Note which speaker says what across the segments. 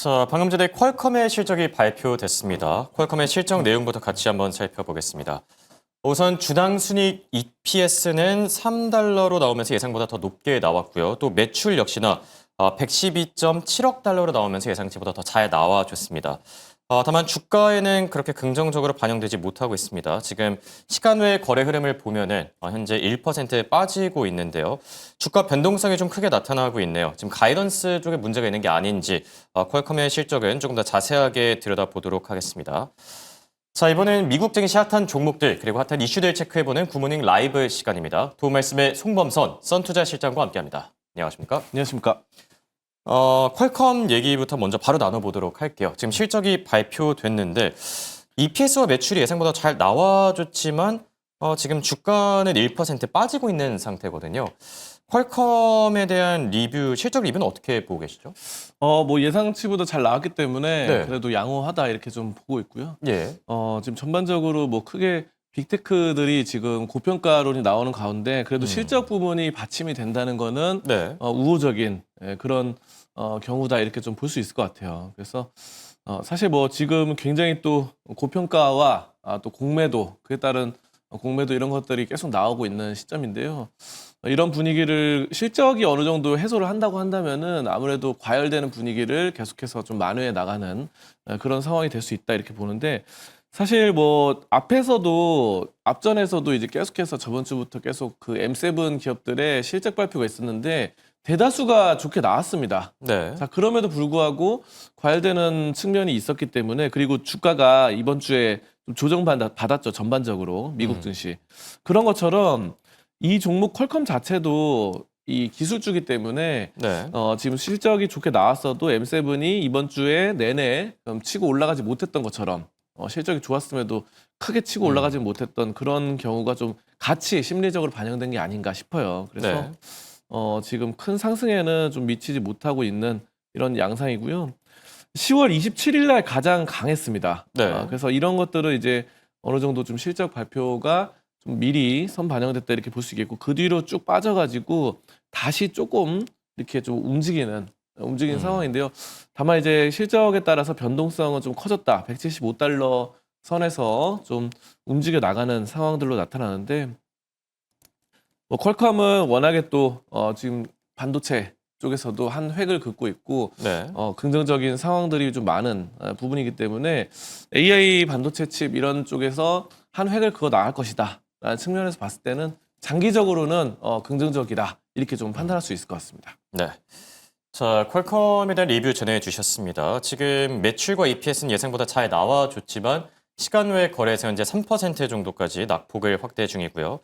Speaker 1: 자, 방금 전에 퀄컴의 실적이 발표됐습니다. 퀄컴의 실적 내용부터 같이 한번 살펴보겠습니다. 우선 주당 순이익 EPS는 3달러로 나오면서 예상보다 더 높게 나왔고요. 또 매출 역시나 112.7억 달러로 나오면서 예상치보다 더 잘 나와줬습니다. 다만 주가에는 그렇게 긍정적으로 반영되지 못하고 있습니다. 지금 시간 외 거래 흐름을 보면은 현재 1% 빠지고 있는데요. 주가 변동성이 좀 크게 나타나고 있네요. 지금 가이던스 쪽에 문제가 있는 게 아닌지 퀄컴의 실적은 조금 더 자세하게 들여다보도록 하겠습니다. 자, 이번엔 미국 증시 핫한 종목들 그리고 핫한 이슈들 체크해보는 굿모닝 라이브 시간입니다. 도움 말씀의 송범선 썬투자실장과 함께합니다. 안녕하십니까?
Speaker 2: 안녕하십니까?
Speaker 1: 퀄컴 얘기부터 먼저 바로 나눠보도록 할게요. 지금 실적이 발표됐는데 EPS와 매출이 예상보다 잘 나와줬지만 지금 주가는 1% 빠지고 있는 상태거든요. 퀄컴에 대한 리뷰, 실적 리뷰는 어떻게 보고 계시죠?
Speaker 2: 뭐 예상치보다 잘 나왔기 때문에
Speaker 1: 네.
Speaker 2: 그래도 양호하다 이렇게 좀 보고 있고요.
Speaker 1: 예.
Speaker 2: 지금 전반적으로 뭐 크게 빅테크들이 지금 고평가론이 나오는 가운데 그래도 실적 부분이 받침이 된다는 거는
Speaker 1: 네.
Speaker 2: 우호적인 그런 경우다 이렇게 좀 볼 수 있을 것 같아요. 그래서 사실 뭐 지금 굉장히 또 고평가와 또 공매도 그에 따른 공매도 이런 것들이 계속 나오고 있는 시점인데요. 이런 분위기를 실적이 어느 정도 해소를 한다고 한다면은 아무래도 과열되는 분위기를 계속해서 좀 만회해 나가는 그런 상황이 될 수 있다 이렇게 보는데 사실 뭐 앞전에서도 이제 계속해서 저번 주부터 계속 그 M7 기업들의 실적 발표가 있었는데 대다수가 좋게 나왔습니다.
Speaker 1: 네.
Speaker 2: 자, 그럼에도 불구하고 과열되는 측면이 있었기 때문에 그리고 주가가 이번 주에 좀 조정받았죠. 전반적으로 미국 증시. 그런 것처럼 이 종목 퀄컴 자체도 이 기술주기 때문에
Speaker 1: 네.
Speaker 2: 지금 실적이 좋게 나왔어도 M7이 이번 주에 내내 치고 올라가지 못했던 것처럼 실적이 좋았음에도 크게 치고 올라가지 못했던 그런 경우가 좀 같이 심리적으로 반영된 게 아닌가 싶어요. 그래서
Speaker 1: 네.
Speaker 2: 지금 큰 상승에는 좀 미치지 못하고 있는 이런 양상이고요. 10월 27일 날 가장 강했습니다.
Speaker 1: 네.
Speaker 2: 그래서 이런 것들은 이제 어느 정도 좀 실적 발표가 좀 미리 선 반영됐다 이렇게 볼 수 있겠고 그 뒤로 쭉 빠져가지고 다시 조금 이렇게 좀 움직이는 상황인데요. 다만 이제 실적에 따라서 변동성은 좀 커졌다. 175달러 선에서 좀 움직여 나가는 상황들로 나타나는데 뭐 퀄컴은 워낙에 또 지금 반도체 쪽에서도 한 획을 긋고 있고
Speaker 1: 네.
Speaker 2: 긍정적인 상황들이 좀 많은 부분이기 때문에 AI 반도체 칩 이런 쪽에서 한 획을 그어 나갈 것이다 라는 측면에서 봤을 때는 장기적으로는 긍정적이다 이렇게 좀 판단할 수 있을 것 같습니다.
Speaker 1: 네. 자, 퀄컴에 대한 리뷰 전해주셨습니다. 지금 매출과 EPS는 예상보다 잘 나와줬지만 시간 외 거래에서 현재 3% 정도까지 낙폭을 확대 중이고요.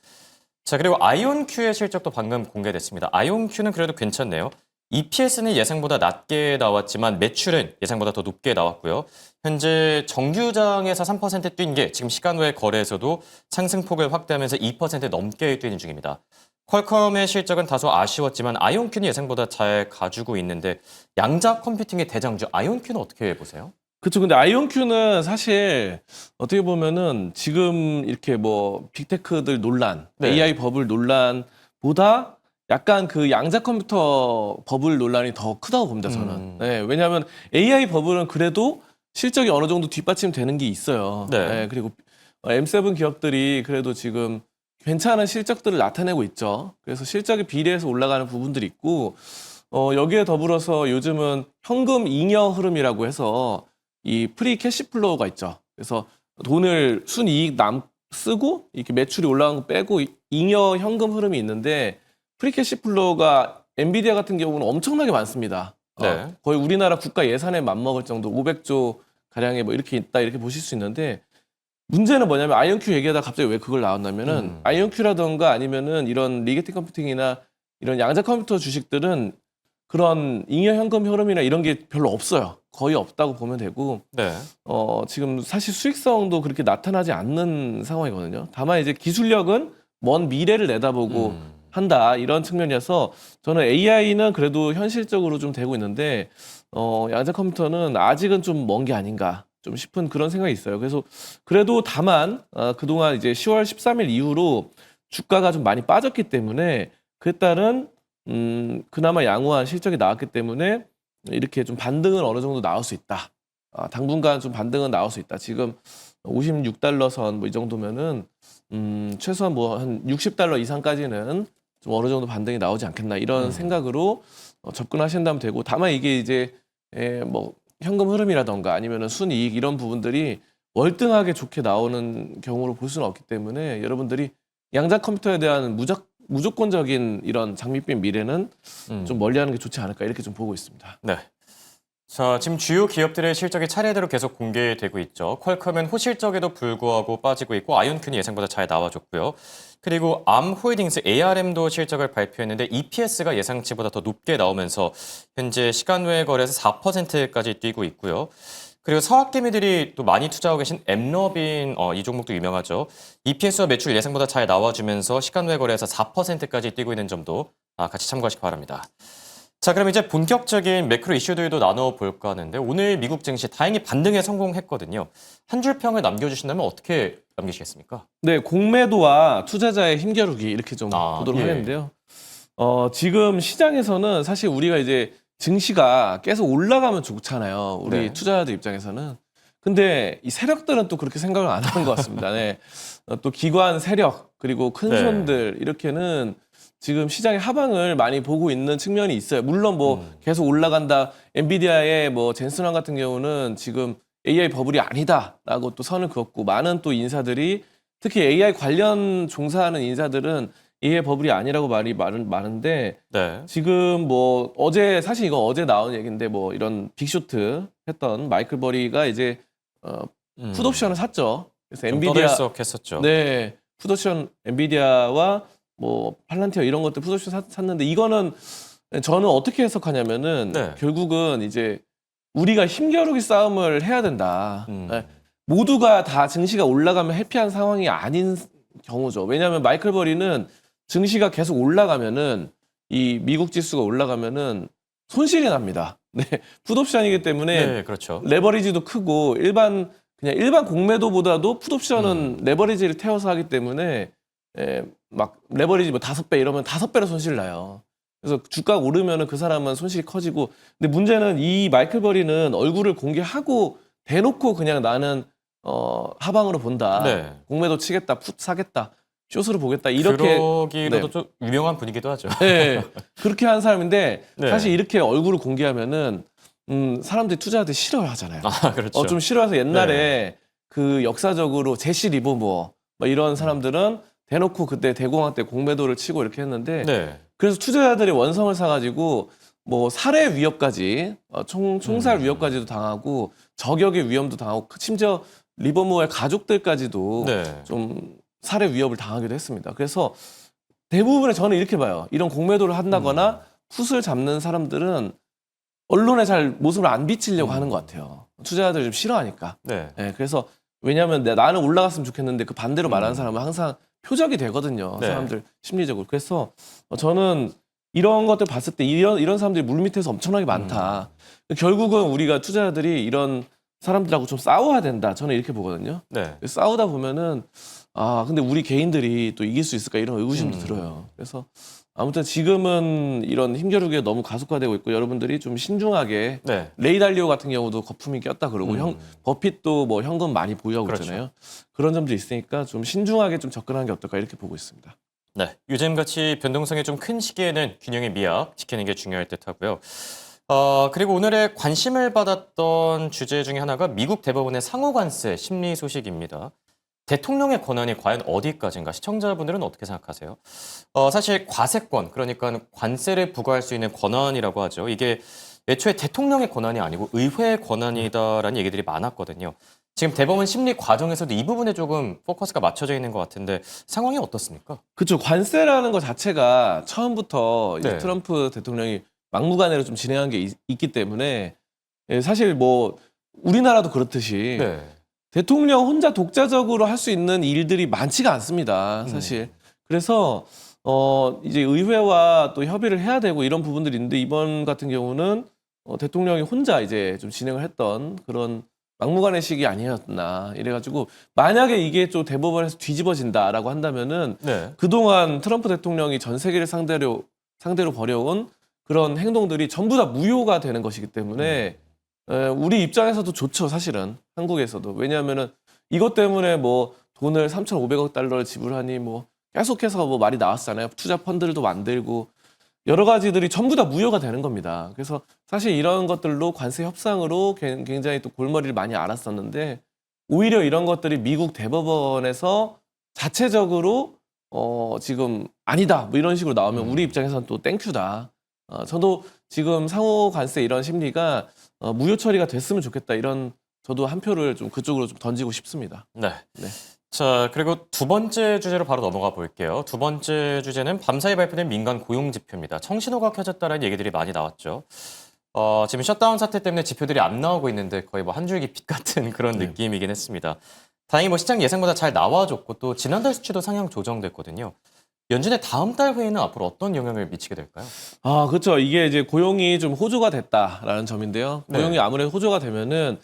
Speaker 1: 자, 그리고 아이온큐의 실적도 방금 공개됐습니다. 아이온큐는 그래도 괜찮네요. EPS는 예상보다 낮게 나왔지만 매출은 예상보다 더 높게 나왔고요. 현재 정규장에서 3% 뛴 게 지금 시간 외 거래에서도 상승폭을 확대하면서 2% 넘게 뛰는 중입니다. 퀄컴의 실적은 다소 아쉬웠지만 아이온큐는 예상보다 잘 가지고 있는데 양자 컴퓨팅의 대장주 아이온큐는 어떻게 보세요?
Speaker 2: 그렇죠. 근데 아이온큐는 사실 어떻게 보면은 지금 이렇게 뭐 빅테크들 논란,
Speaker 1: 네.
Speaker 2: AI 버블 논란보다 약간 그 양자 컴퓨터 버블 논란이 더 크다고 봅니다, 저는. 네, 왜냐하면 AI 버블은 그래도 실적이 어느 정도 뒷받침되는 게 있어요.
Speaker 1: 네.
Speaker 2: 그리고 M7 기업들이 그래도 지금 괜찮은 실적들을 나타내고 있죠. 그래서 실적에 비례해서 올라가는 부분들이 있고 여기에 더불어서 요즘은 현금 잉여 흐름이라고 해서 이 프리 캐시플로우가 있죠. 그래서 돈을 순이익 쓰고 이렇게 매출이 올라간 거 빼고 잉여 현금 흐름이 있는데 프리 캐시플로우가 엔비디아 같은 경우는 엄청나게 많습니다.
Speaker 1: 네.
Speaker 2: 거의 우리나라 국가 예산에 맞먹을 정도 500조 가량의 뭐 이렇게 있다 이렇게 보실 수 있는데 문제는 뭐냐면 아이온큐 얘기하다 갑자기 왜 그걸 나왔냐면은 아이온큐라던가 아니면은 이런 리게티 컴퓨팅이나 이런 양자 컴퓨터 주식들은 그런 잉여 현금 흐름이나 이런 게 별로 없어요. 거의 없다고 보면 되고
Speaker 1: 네.
Speaker 2: 지금 사실 수익성도 그렇게 나타나지 않는 상황이거든요. 다만 이제 기술력은 먼 미래를 내다보고 한다 이런 측면이어서 저는 AI는 그래도 현실적으로 좀 되고 있는데 양자 컴퓨터는 아직은 좀 먼 게 아닌가 좀 싶은 그런 생각이 있어요. 그래서 그래도 다만 그동안 이제 10월 13일 이후로 주가가 좀 많이 빠졌기 때문에 그에 따른 그나마 양호한 실적이 나왔기 때문에 이렇게 좀 반등은 어느 정도 나올 수 있다. 당분간 좀 반등은 나올 수 있다. 지금 56달러 선 뭐 이 정도면은 최소한 뭐 한 60달러 이상까지는 좀 어느 정도 반등이 나오지 않겠나 이런 생각으로 접근하신다면 되고, 다만 이게 이제 뭐 현금 흐름이라던가 아니면은 순이익 이런 부분들이 월등하게 좋게 나오는 경우로 볼 수는 없기 때문에 여러분들이 양자 컴퓨터에 대한 무조건적인 이런 장밋빛 미래는 좀 멀리하는 게 좋지 않을까 이렇게 좀 보고 있습니다.
Speaker 1: 네. 자, 지금 주요 기업들의 실적이 차례대로 계속 공개되고 있죠. 퀄컴은 호실적에도 불구하고 빠지고 있고, 아이온큐는 예상보다 잘 나와줬고요. 그리고 암홀딩스 ARM도 실적을 발표했는데 EPS가 예상치보다 더 높게 나오면서 현재 시간 외 거래에서 4%까지 뛰고 있고요. 그리고 서학개미들이 또 많이 투자하고 계신 엠러빈, 이 종목도 유명하죠. EPS와 매출 예상보다 잘 나와주면서 시간 외 거래에서 4%까지 뛰고 있는 점도 같이 참고하시기 바랍니다. 자, 그럼 이제 본격적인 매크로 이슈들도 나눠볼까 하는데, 오늘 미국 증시 다행히 반등에 성공했거든요. 한 줄 평을 남겨주신다면 어떻게 남기시겠습니까?
Speaker 2: 네, 공매도와 투자자의 힘겨루기 이렇게 좀 보도록
Speaker 1: 예.
Speaker 2: 하겠는데요. 지금 시장에서는 사실 우리가 이제 증시가 계속 올라가면 좋잖아요. 우리
Speaker 1: 네.
Speaker 2: 투자자들 입장에서는. 근데 이 세력들은 또 그렇게 생각을 안 하는 것 같습니다. 네. 또 기관 세력 그리고 큰
Speaker 1: 네.
Speaker 2: 손들 이렇게는 지금 시장의 하방을 많이 보고 있는 측면이 있어요. 물론 뭐 계속 올라간다. 엔비디아의 뭐 젠슨왕 같은 경우는 지금 AI 버블이 아니다라고 또 선을 그었고, 많은 또 인사들이 특히 AI 관련 종사하는 인사들은 AI 버블이 아니라고 말이 많은데,
Speaker 1: 네.
Speaker 2: 지금 뭐 어제 사실 이거 어제 나온 얘기인데 뭐 이런 빅쇼트 했던 마이클 버리가 이제 풋옵션을 샀죠. 그래서
Speaker 1: 좀
Speaker 2: 엔비디아
Speaker 1: 떠들썩했었죠.
Speaker 2: 네, 풋옵션 엔비디아와 뭐 팔란티어 이런 것들 풋옵션 샀는데, 이거는 저는 어떻게 해석하냐면은
Speaker 1: 네.
Speaker 2: 결국은 이제 우리가 힘겨루기 싸움을 해야 된다.
Speaker 1: 음.
Speaker 2: 네. 모두가 다 증시가 올라가면 해피한 상황이 아닌 경우죠. 왜냐하면 마이클 버리는 증시가 계속 올라가면은 이 미국 지수가 올라가면은 손실이 납니다. 네, 풋옵션이기 때문에
Speaker 1: 네, 그렇죠.
Speaker 2: 레버리지도 크고 그냥 일반 공매도보다도 풋옵션은 레버리지를 태워서 하기 때문에 막 레버리지 뭐 5배 이러면 5배로 손실 나요. 그래서 주가가 오르면은 그 사람은 손실이 커지고, 근데 문제는 이 마이클 버리는 얼굴을 공개하고 대놓고 그냥 나는 하방으로 본다.
Speaker 1: 네.
Speaker 2: 공매도 치겠다, 풋 사겠다, 숏으로 보겠다 이렇게
Speaker 1: 그러기로도
Speaker 2: 네.
Speaker 1: 좀 유명한 분이기도 하죠.
Speaker 2: 네, 그렇게 한 사람인데
Speaker 1: 네.
Speaker 2: 사실 이렇게 얼굴을 공개하면은 사람들이 투자자들이 싫어하잖아요.
Speaker 1: 그렇죠.
Speaker 2: 좀 싫어해서 옛날에 그 역사적으로 제시 리버모어 뭐 이런 사람들은 대놓고 그때 대공황 때 공매도를 치고 이렇게 했는데,
Speaker 1: 네.
Speaker 2: 그래서 투자자들이 원성을 사가지고 뭐 살해 위협까지 총살 위협까지도 당하고 저격의 위험도 당하고 심지어 리버모어의 가족들까지도
Speaker 1: 네.
Speaker 2: 좀 살해 위협을 당하기도 했습니다. 그래서 대부분의 저는 이렇게 봐요. 이런 공매도를 한다거나 풋을 잡는 사람들은 언론에 잘 모습을 안 비치려고 하는 것 같아요. 투자자들이 좀 싫어하니까.
Speaker 1: 네.
Speaker 2: 네, 그래서 왜냐하면 나는 올라갔으면 좋겠는데 그 반대로 말하는 사람은 항상 표적이 되거든요.
Speaker 1: 네.
Speaker 2: 사람들 심리적으로. 그래서 저는 이런 것들 봤을 때 이런 사람들이 물밑에서 엄청나게 많다. 결국은 우리가 투자자들이 이런 사람들하고 좀 싸워야 된다. 저는 이렇게 보거든요.
Speaker 1: 네.
Speaker 2: 싸우다 보면은 근데 우리 개인들이 또 이길 수 있을까 이런 의구심도 들어요. 그래서 아무튼 지금은 이런 힘겨루기가 너무 가속화되고 있고, 여러분들이 좀 신중하게
Speaker 1: 네.
Speaker 2: 레이 달리오 같은 경우도 거품이 꼈다 그러고 버핏도 뭐 현금 많이 보유하고
Speaker 1: 그렇죠.
Speaker 2: 있잖아요. 그런 점들이 있으니까 좀 신중하게 좀 접근하는 게 어떨까 이렇게 보고 있습니다.
Speaker 1: 네. 요즘같이 변동성이 좀 큰 시기에는 균형의 미학 지키는 게 중요할 듯 하고요. 그리고 오늘의 관심을 받았던 주제 중에 하나가 미국 대법원의 상호관세 심리 소식입니다. 대통령의 권한이 과연 어디까지인가? 시청자분들은 어떻게 생각하세요? 사실 과세권, 그러니까 관세를 부과할 수 있는 권한이라고 하죠. 이게 애초에 대통령의 권한이 아니고 의회의 권한이다라는 얘기들이 많았거든요. 지금 대법원 심리 과정에서도 이 부분에 조금 포커스가 맞춰져 있는 것 같은데 상황이 어떻습니까?
Speaker 2: 그렇죠. 관세라는 것 자체가 처음부터 이제
Speaker 1: 네.
Speaker 2: 트럼프 대통령이 막무가내로 좀 진행한 게 있기 때문에 사실 뭐 우리나라도 그렇듯이
Speaker 1: 네.
Speaker 2: 대통령 혼자 독자적으로 할 수 있는 일들이 많지가 않습니다. 사실. 그래서 이제 의회와 또 협의를 해야 되고 이런 부분들이 있는데, 이번 같은 경우는 대통령이 혼자 이제 좀 진행을 했던 그런 막무가내식이 아니었나 이래가지고, 만약에 이게 좀 대법원에서 뒤집어진다라고 한다면은
Speaker 1: 네.
Speaker 2: 그동안 트럼프 대통령이 전 세계를 상대로 벌여온 그런 행동들이 전부 다 무효가 되는 것이기 때문에 우리 입장에서도 좋죠, 사실은. 한국에서도. 왜냐하면은 이것 때문에 뭐 돈을 3,500억 달러를 지불하니 뭐 계속해서 뭐 말이 나왔잖아요. 투자 펀드들도 만들고 여러 가지들이 전부 다 무효가 되는 겁니다. 그래서 사실 이런 것들로 관세 협상으로 굉장히 또 골머리를 많이 앓았었는데 오히려 이런 것들이 미국 대법원에서 자체적으로 지금 아니다 뭐 이런 식으로 나오면 우리 입장에서는 또 땡큐다. 저도 지금 상호 관세 이런 심리가 무효 처리가 됐으면 좋겠다 이런 저도 한 표를 좀 그쪽으로 좀 던지고 싶습니다.
Speaker 1: 네.
Speaker 2: 네.
Speaker 1: 자, 그리고 두 번째 주제로 바로 넘어가 볼게요. 두 번째 주제는 밤사이 발표된 민간 고용 지표입니다. 청신호가 켜졌다는 얘기들이 많이 나왔죠. 지금 셧다운 사태 때문에 지표들이 안 나오고 있는데 거의 뭐 한 줄기 빛 같은 그런
Speaker 2: 네.
Speaker 1: 느낌이긴 했습니다. 다행히 뭐 시장 예상보다 잘 나와줬고 또 지난달 수치도 상향 조정됐거든요. 연준의 다음 달 회의는 앞으로 어떤 영향을 미치게 될까요?
Speaker 2: 그렇죠. 이게 이제 고용이 좀 호조가 됐다라는 점인데요. 고용이
Speaker 1: 네.
Speaker 2: 아무래도 호조가 되면은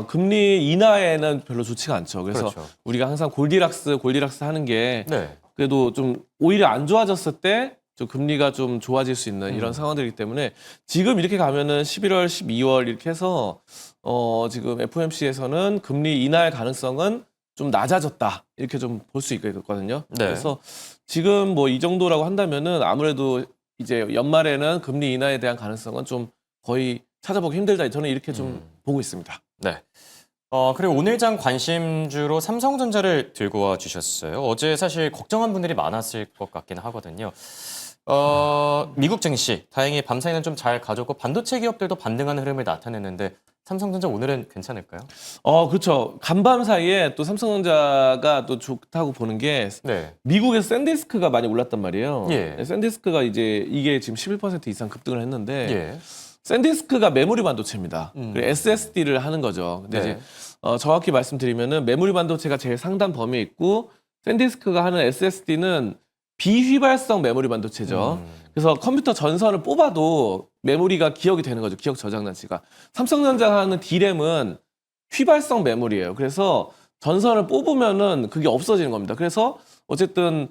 Speaker 2: 금리 인하에는 별로 좋지가 않죠. 그래서
Speaker 1: 그렇죠.
Speaker 2: 우리가 항상 골디락스 하는 게
Speaker 1: 네.
Speaker 2: 그래도 좀 오히려 안 좋아졌을 때 좀 금리가 좀 좋아질 수 있는 이런 상황들이기 때문에 지금 이렇게 가면은 11월, 12월 이렇게 해서 지금 FOMC에서는 금리 인하의 가능성은 좀 낮아졌다 이렇게 좀 볼 수 있거든요.
Speaker 1: 네.
Speaker 2: 그래서 지금 뭐 이 정도라고 한다면은 아무래도 이제 연말에는 금리 인하에 대한 가능성은 좀 거의 찾아보기 힘들다. 저는 이렇게 좀 보고 있습니다.
Speaker 1: 네. 그리고 오늘 장 관심주로 삼성전자를 들고 와 주셨어요. 어제 사실 걱정한 분들이 많았을 것 같긴 하거든요. 미국 증시 다행히 밤사이는 좀 잘 가졌고 반도체 기업들도 반등하는 흐름을 나타냈는데 삼성전자 오늘은 괜찮을까요?
Speaker 2: 그렇죠. 간밤 사이에 또 삼성전자가 또 좋다고 보는 게
Speaker 1: 네.
Speaker 2: 미국에서 샌디스크가 많이 올랐단 말이에요.
Speaker 1: 예.
Speaker 2: 샌디스크가 이제 이게 지금 11% 이상 급등을 했는데
Speaker 1: 예.
Speaker 2: 샌디스크가 메모리 반도체입니다. 그리고 SSD를 하는 거죠. 근데
Speaker 1: 네.
Speaker 2: 이제 정확히 말씀드리면은 메모리 반도체가 제일 상단 범위에 있고 샌디스크가 하는 SSD는 비휘발성 메모리 반도체죠. 그래서 컴퓨터 전선을 뽑아도 메모리가 기억이 되는 거죠. 기억 저장 장치가. 삼성전자가 하는 D램은 휘발성 메모리예요. 그래서 전선을 뽑으면은 그게 없어지는 겁니다. 그래서 어쨌든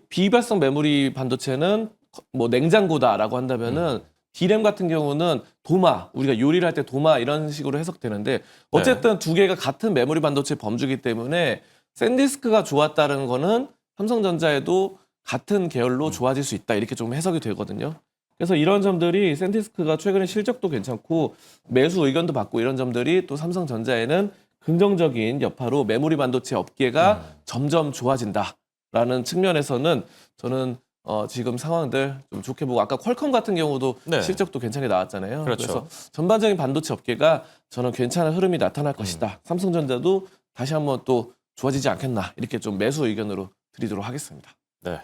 Speaker 2: 비휘발성 메모리 반도체는 뭐 냉장고다라고 한다면은 D램 같은 경우는 도마, 우리가 요리를 할 때 도마 이런 식으로 해석되는데 어쨌든 두 개가 같은 메모리 반도체 범주기 때문에 샌디스크가 좋았다는 거는 삼성전자에도 같은 계열로 좋아질 수 있다 이렇게 좀 해석이 되거든요. 그래서 이런 점들이 샌디스크가 최근에 실적도 괜찮고 매수 의견도 받고 이런 점들이 또 삼성전자에는 긍정적인 여파로 메모리 반도체 업계가 점점 좋아진다라는 측면에서는 저는 지금 상황들 좀 좋게 보고 아까 퀄컴 같은 경우도
Speaker 1: 네.
Speaker 2: 실적도 괜찮게 나왔잖아요.
Speaker 1: 그렇죠.
Speaker 2: 그래서 전반적인 반도체 업계가 저는 괜찮은 흐름이 나타날 것이다. 삼성전자도 다시 한번 또 좋아지지 않겠나 이렇게 좀 매수 의견으로 드리도록 하겠습니다.
Speaker 1: 네.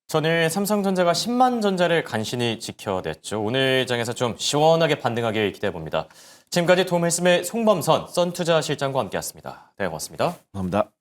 Speaker 1: 저는 삼성전자가 10만 전자를 간신히 지켜냈죠. 오늘 장에서 좀 시원하게 반등하길 기대해봅니다. 지금까지 도움말씀의 송범선 썬투자 실장과 함께했습니다. 네, 고맙습니다.
Speaker 2: 감사합니다.